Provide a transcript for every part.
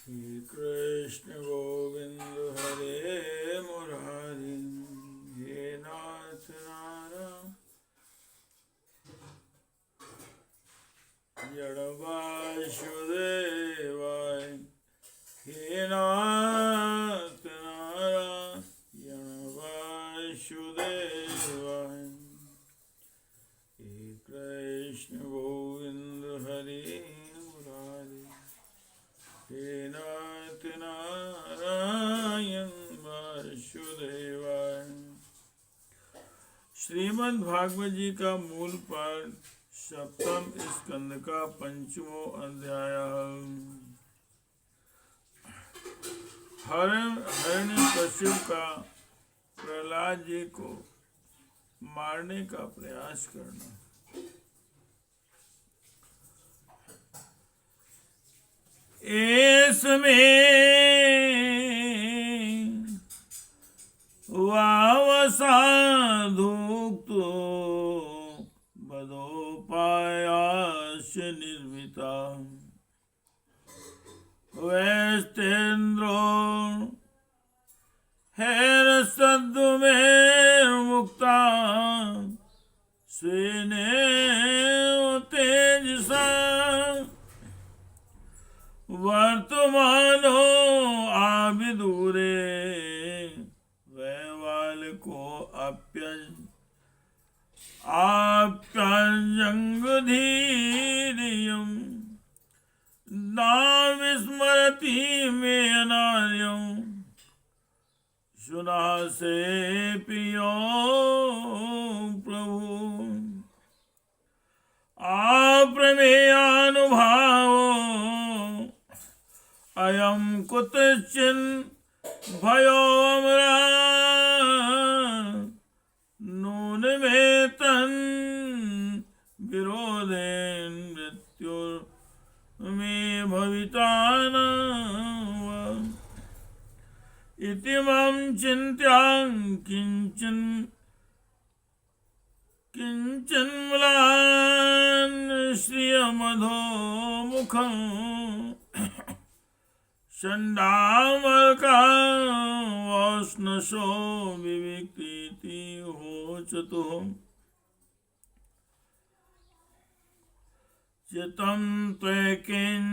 श्री कृष्ण गोविंद हरे मुरारी, हे नाथ नारायण जड़ वासुदेवाय, हे नाथ नारायण जड़ वासुदेवाय। हे कृष्ण गोविंद हरे मुरारी, हे नाथ नारायण वासुदेवाय। श्रीमद् भागवत जी का मूल पाठ, सप्तम स्कंद का पंचमो अध्याय। हिरण्यकश्यप का प्रहलाद जी को मारने का प्रयास करना। इसमें वावसाधुक्तो बदोपायास्य निर्मिता, वैस्तेन्द्रो हैरसद्दुमेर्मुक्ता, स्वेनेव तेजसा वर्तमानो आविदूरे, वैवालिको आप्यजंगधीरियं नाविस्मरति मे अनार्यं, शुनासे पियो प्रभु आप्रमेयानुभावो, अयं कुतश्चिन् भयो अमरा, नूनमेतन् विरोधेन मृत्युर्मे भविता न इति मम चिन्त्यां किञ्चिन्म्लान् श्रियमधोमुखं, षण्डामर्कावोष्णशो विविक्तीति होचतुः, चितं त्वैकिञ्जगत्त्रयं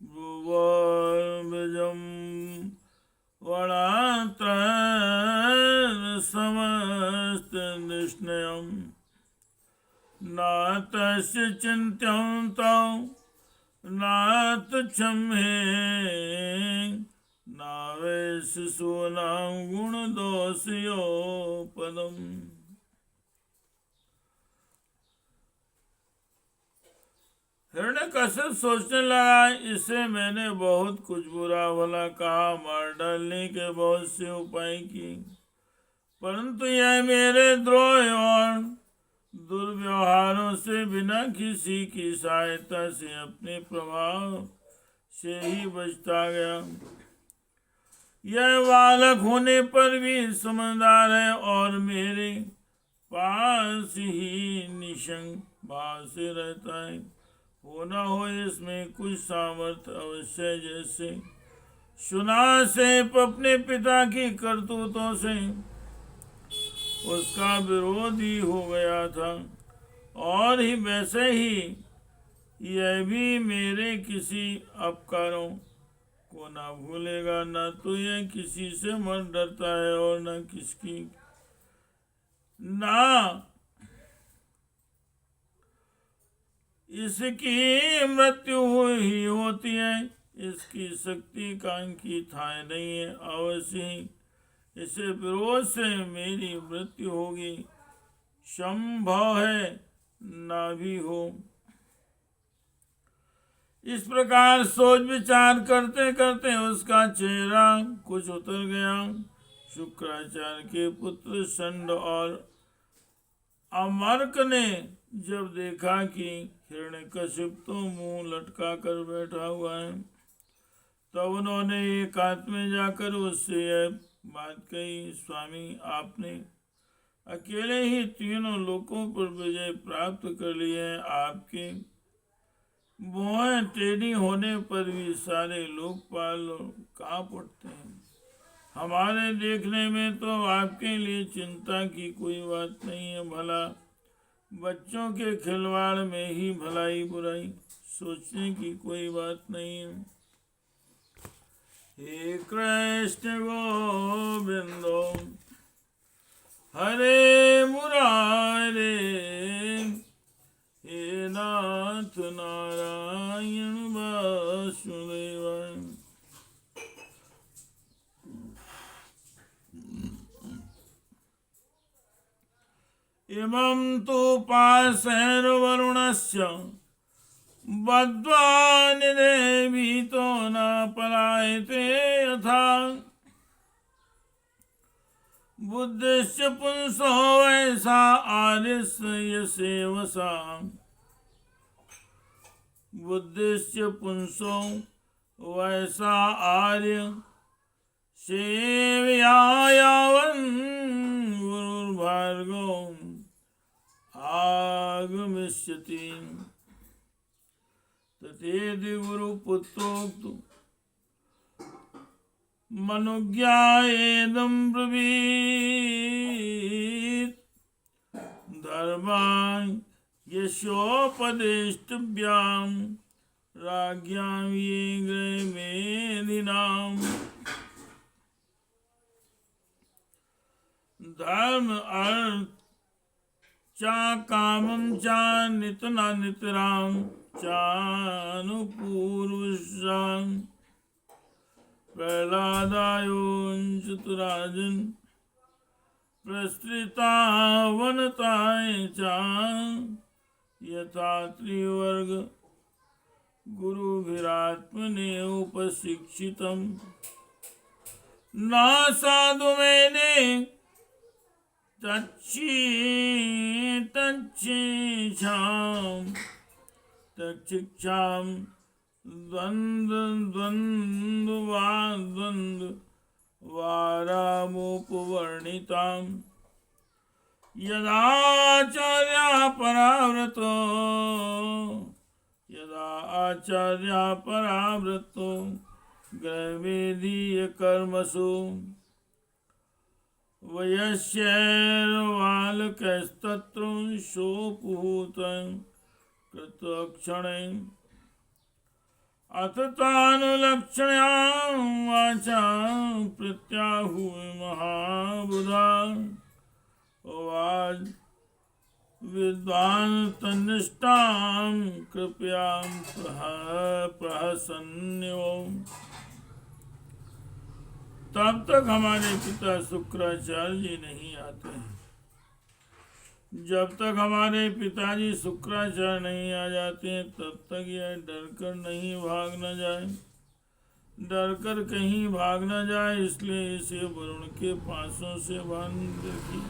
भुवर्बिजं वणात्रयसमस्तनिष्णयं, नातस्य चिन्त्यं तं नातच्छम्हे, नावेशिशूनां गुणदोषयोपदम्। हिरण्यकश्यप सोचने लगा, इसे मैंने बहुत कुछ बुरा भला कहा, मार डालने के बहुत से उपाय किए, परंतु यह मेरे द्रोह और दुर्व्यवहारों से बिना किसी की सहायता से अपने प्रभाव से ही बचता गया। यह बालक होने पर भी समझदार है और मेरे पास ही निशंक भाव से रहता है। हो न हो इसमें कुछ सामर्थ्य अवश्य, जैसे शुनासेप अपने पिता की करतूतों से उसका विरोधी हो गया था, और ही वैसे ही यह भी मेरे किसी अपकारों को ना भूलेगा। न तो यह किसी से मर डरता है और न किसकी ना इसकी मृत्यु ही होती है। इसकी शक्ति कांकी थाए नहीं है, अवश्य ही इसे विरोध से मेरी मृत्यु होगी, संभव है ना भी हो। इस प्रकार सोच विचार करते करते उसका चेहरा कुछ उतर गया। शुक्राचार्य के पुत्र षण्ड और अमर्क ने जब देखा कि हिरण्यकश्यप तो मुंह लटका कर बैठा हुआ है, तब उन्होंने एकांत में जाकर उससे यह बात कही, स्वामी आपने अकेले ही तीनों लोकों पर विजय प्राप्त कर ली है। आपके भौहें टेढ़ी होने पर भी सारे लोकपाल कांप उठते हैं। हमारे देखने में तो आपके लिए चिंता की कोई बात नहीं है। भला बच्चों के खिलवाड़ में ही भलाई बुराई सोचने की कोई बात नहीं है। हे कृष्ण गोविंदो हरे मुरारे, हे नाथ नारायण वासुदेवाय। इमं तु पाशैर्वरुणस्य बद्ध्वा निदेभितो न पलायते यथा। बुद्धिश्च पुंसो वैसा आर्यस्य सेवसा। बुद्धिश्च पुंसो वैसा आर्य सेवया यावन् गुरुर्भार्गो आगमिष्यति। तथेति गुरुपुत्रोक्तो मनुज्ञायेदं ब्रवीत्। धर्मान् यशोपदेष्टव्यां राज्ञां ये गृहे मेदिनाम्। धर्म अर्थ चा कामं चा नितरां चानुपूर्वशां। प्रह्लादायोञ्चतुराजन् प्रस्तृतावनताय च यथा त्रिवर्ग गुरुभिरात्मने उपशिक्षितम्। न साधु मेने तच्छिक्षां द्वन्द्वारामुपवर्णितां। यदा आचार्या परावृतो ग्रहवेदीयकर्मसु। वयस्यैर्बालकस्तत्र सोऽपुतं कृतक्षणे। अथ तानुलक्ष्ण्यां वाचां प्रत्याहुः महाबुधा। उवाच विद्वान् तन्निष्ठां कृपयां प्रहसन्यो। तब तक हमारे पिता शुक्राचार्य जी नहीं आते हैं। जब तक हमारे पिताजी शुक्राचार्य नहीं आ जाते हैं तब तक यह डरकर नहीं भाग न जाए, डरकर कहीं भाग न जाए, इसलिए इसे वरुण के पासों से बांध रखी।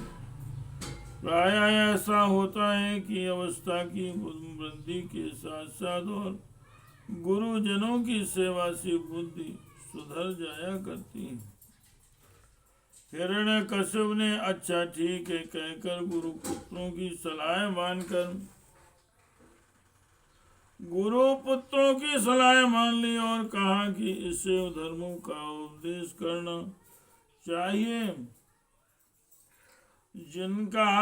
प्राय ऐसा होता है कि अवस्था की वृद्धि के साथ साथ और गुरुजनों की सेवा से बुद्धि सुधर जाया करती है। हिरण्यकश्यप ने अच्छा ठीक है कहकर गुरुपुत्रों की सलाह मानकर मान ली और कहा कि इसे धर्मों का उपदेश करना चाहिए जिनका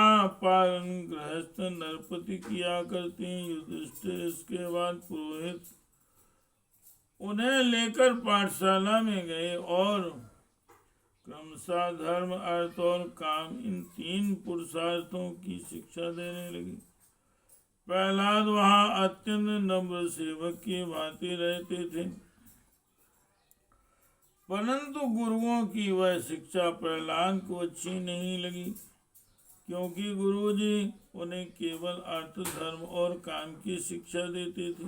पालन गृहस्थ नरपति किया करते हैं। युधिष्ठिर इसके बाद पुरोहित उन्हें लेकर पाठशाला में गए और क्रमशः धर्म अर्थ और काम इन 3 पुरुषार्थों की शिक्षा देने लगी। प्रहलाद वहां अत्यंत नम्र सेवक की भांति रहते थे, परंतु गुरुओं की वह शिक्षा प्रहलाद को अच्छी नहीं लगी, क्योंकि गुरुजी उन्हें केवल अर्थ धर्म और काम की शिक्षा देते थे।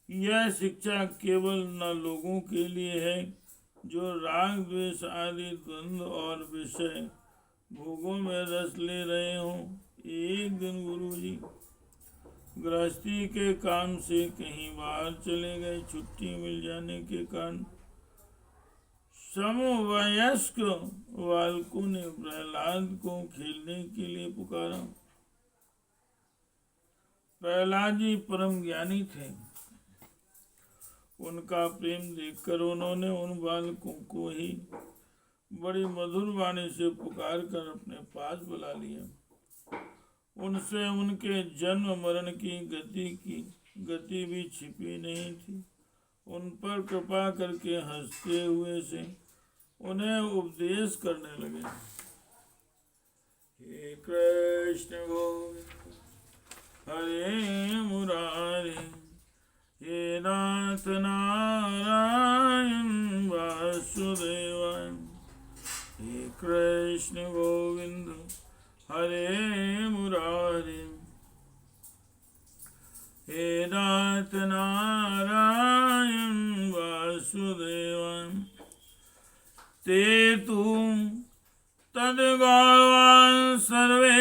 यह शिक्षा केवल न लोगों के लिए है जो राग द्वेष आदि द्वंद्व और विषय भोगों में रस ले रहे हों। एक दिन गुरुजी गृहस्थी के काम से कहीं बाहर चले गए। छुट्टी मिल जाने के कारण समवयस्क बालकों ने प्रहलाद को खेलने के लिए पुकारा। प्रहलाद जी परम ज्ञानी थे। उनका प्रेम देखकर उन्होंने उन बालकों को ही बड़ी मधुर वाणी से पुकार कर अपने पास बुला लिया। उनसे उनके जन्म मरण की गति भी छिपी नहीं थी। उन पर कृपा करके हंसते हुए से उन्हें उपदेश करने लगे। हे कृष्ण गोविंद हरे मुरारे, हे नाथ नारायण वासुदेवाय। हे कृष्ण गोविंद हरे मुरारे, हे नाथ नारायण वासुदेवाय। ते तु तद्गौरवान् सर्वे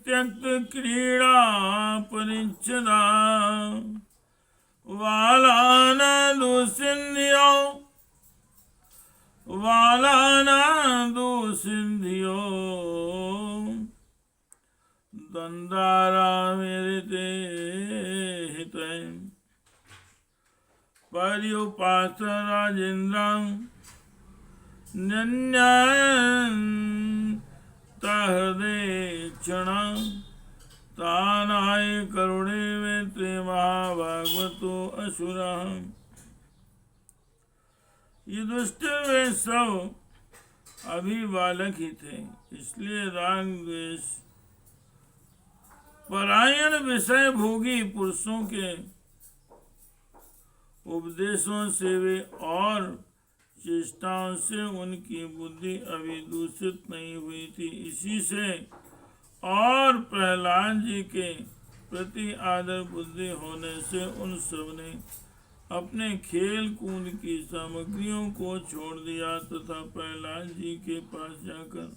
त्यक्त क्रीडा परिच्छदा, वालानादुसिन्धियो दन्दारा मेरिते हिते। पर्युपास राजेन्द्रं न्यन्यन्तहृदये क्षणं, तानाय करुणे में ते महाभागवतो असुरः। युधिष्ठिर वे सब अभी बालक ही थे, इसलिए राग द्वेष परायण विषय भोगी पुरुषों के उपदेशों से वे और चेष्टाओं से उनकी बुद्धि अभी दूषित नहीं हुई थी। इसी से और प्रहलाद जी के प्रति आदर बुद्धि होने से उन सब ने अपने खेल कूद की सामग्रियों को छोड़ दिया तथा प्रहलाद जी के पास जाकर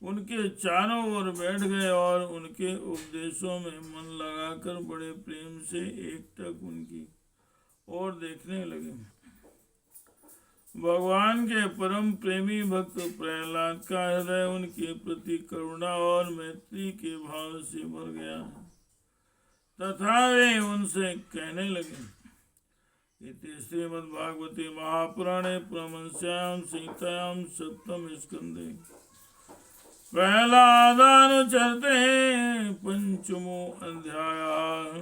उनके चारों ओर बैठ गए और उनके उपदेशों में मन लगाकर बड़े प्रेम से एकटक उनकी ओर देखने लगे। भगवान के परम प्रेमी भक्त प्रहलाद का हृदय उनके प्रति करुणा और मैत्री के भाव से भर गया तथा वे उनसे कहने लगे। इति श्रीमद्भागवते महापुराणे परमहंस्यां सीतायां सप्तम स्कंदे प्रहलादानुचरते पंचमो अध्यायः।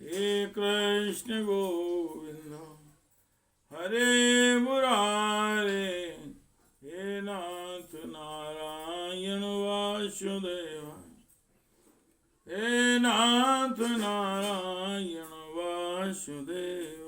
हे कृष्ण गोविंद हरे मुरारे, हे नाथ नारायण वासुदेव, हे नाथ नारायण वासुदेव।